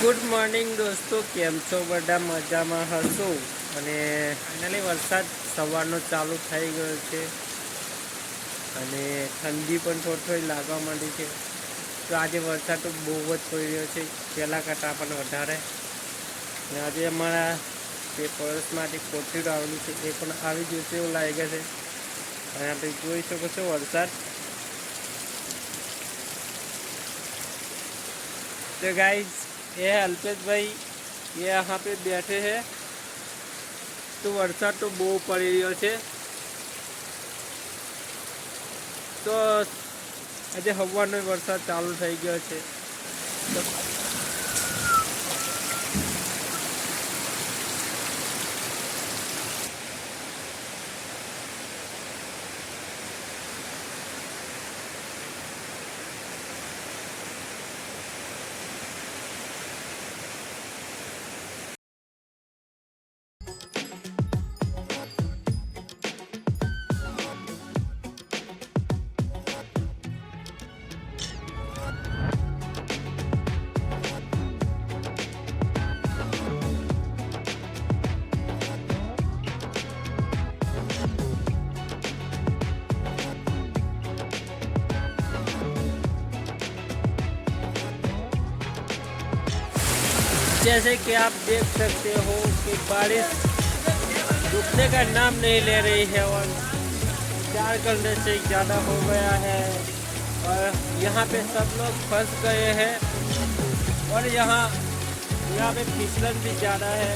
Good morning દોસ્તો, કેમ છો? બધા મજામાં હશો? અને ફાઇનલી વરસાદ સવારનો ચાલુ થઈ ગયો છે અને ઠંડી પણ થોડી થોડી લાગવા માંડી છે. તો આજે વરસાદ તો બહુ જ પડી રહ્યો છે, પહેલાં કરતાં પણ વધારે. અને આજે અમારા જે પડોશમાંથી કોઠીડું આવેલું છે એ પણ આવી ગયું છે એવું લાગે છે. અને આપણે જોઈ શકો છો વરસાદ. तो गाइस, ये है अल्पेश भाई, ये यहाँ पे बैठे हैं. तो वरसाद तो બહુ પડી રહ્યો છે. તો આજે હવાનો વરસાદ ચાલુ થઈ ગયો છે. તો जैसे कि आप देख सकते हो कि बारिश रुकने का नाम नहीं ले रही है और 4 घंटे से ज़्यादा हो गया है और यहाँ पे सब लोग फंस गए हैं और यहाँ पे फिसलन भी ज़्यादा है.